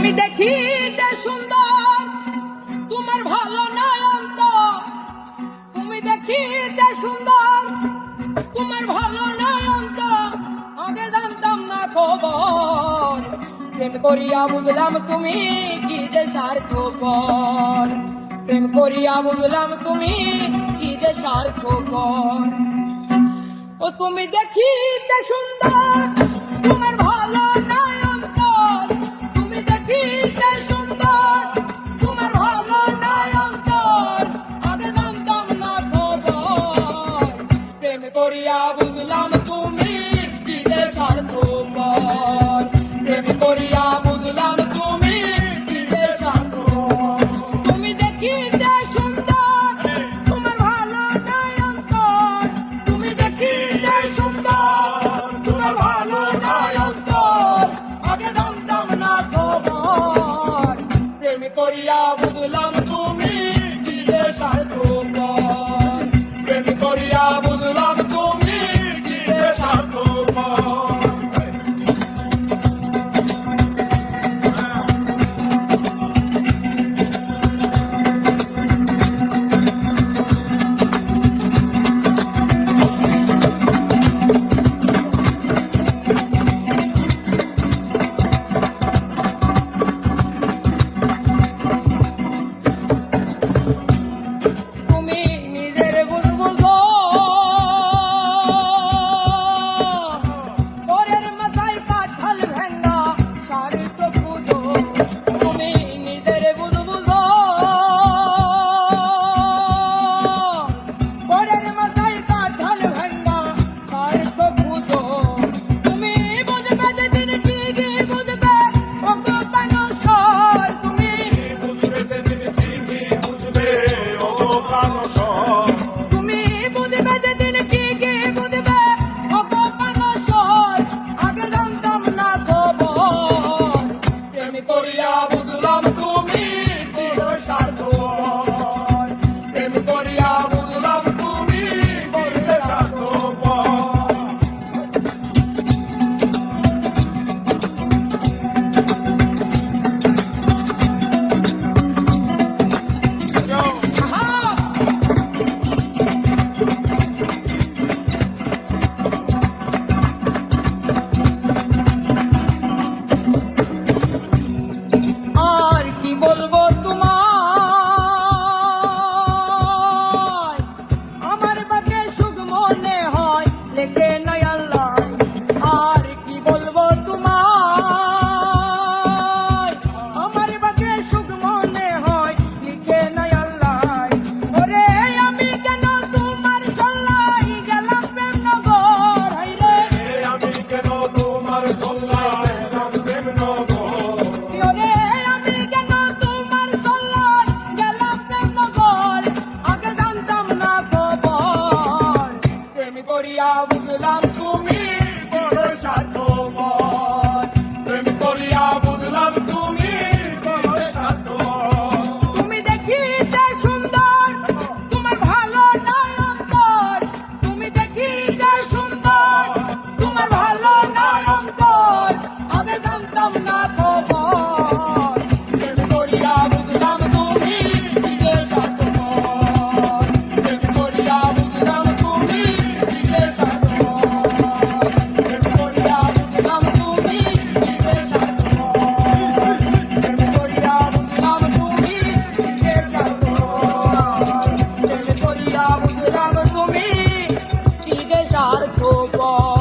তুমি দেখিতে সুন্দর তোমার ভালো নয়ন তো, তুমি দেখিতে সুন্দর তোমার ভালো নয়ন তো, আগে জানতাম না খবর। প্রেম করিয়া বুঝলাম তুমি কি যে স্বার্থপর, প্রেম করিয়া বুঝলাম তুমি কি যে স্বার্থপর। ও তুমি দেখিতে সুন্দর তোমার ভালো নয়ন তো, তুমি দেখিতে সুন্দর তোমার ভালো নয়ন তো, আগে জানতাম না খবর। প্রেম করিয়া বুঝলাম তুমি কি যে স্বার্থপর, প্রেম করিয়া বুঝলাম তুমি কি যে স্বার্থপর। তুমি দেখিতে সুন্দর তোমার ভালো নয়ন তো, তুমি দেখিতে সুন্দর তোমার ভালো নয়ন তো, আগে জানতাম না খবর। প্রেম করিয়া বুঝলাম তুমি কি যে স্বার্থপর, প্রেম করিয়া বুঝলাম তুমি কি যে স্বার্থপর। তুমি নিজের বুঝ বুঝো পরের মাথায় কাঠাল ভেঙ্গা সারিত খুঁজো, তুমি নিজের বুঝ বুঝো পরের মাথায় কাঠাল ভেঙ্গা সারিত খুঁজো। তুমি বুঝবে যেদিন ঠিকই বুঝবে ওগো মানুষর, তুমি বুঝবে সেদিন ঠিকই বুঝবে ওগো প্রাণসর। তুমি বুঝবে যেদিন ঠিকই বুঝবে ওগো মানুষর, আগে জানতাম না খবর। প্রেম করিয়া বুঝলাম তুমি কি যে স্বার্থপর, প্রেম করিয়া বুঝলাম তুমি কি যে স্বার্থপর। আর কি বলবো তোমায়, আমার বাকে সুখ মনে হয় লেখে নাই আল্লাহ। আর কি বলবো তোমায়, আমার বাকে সুখ মনে হয় লিখে নাই আল্লাহ। ওরে আমি কেন তোমার সল্লাই গেলাম প্রেম নগর, হাইরে আমি কেন তোমার সল্লায় গেলাম প্রেম নগর। ওরে আমি কেন তোমার সল্লাই গেলাম প্রেম নগর, আগে জানতাম না খবর। প্রেম করিয়া বুঝলাম তুমি বড় স্বার্থপর, প্রেম করিয়া বুঝলাম তুমি বড় স্বার্থপর। তুমি দেখিতে সুন্দর তোমার ভালো নয়ন তোর, তুমি দেখিতে সুন্দর তোমার ভালো নয়ন তোর, আগে জানতাম না খবর। প্রেম করিয়া বুঝলাম তুমি কি যে স্বার্থপর, প্রেম করিয়া বুঝলাম তুমি কি যে স্বার্থপর, প্রেম করিয়া বুঝলাম তুমি কি যে স্বার্থপর, প্রেম করিয়া বুঝলাম তুমি কি যে স্বার্থপর, প্রেম করিয়া বুঝলাম তুমি কি যে স্বার্থপর।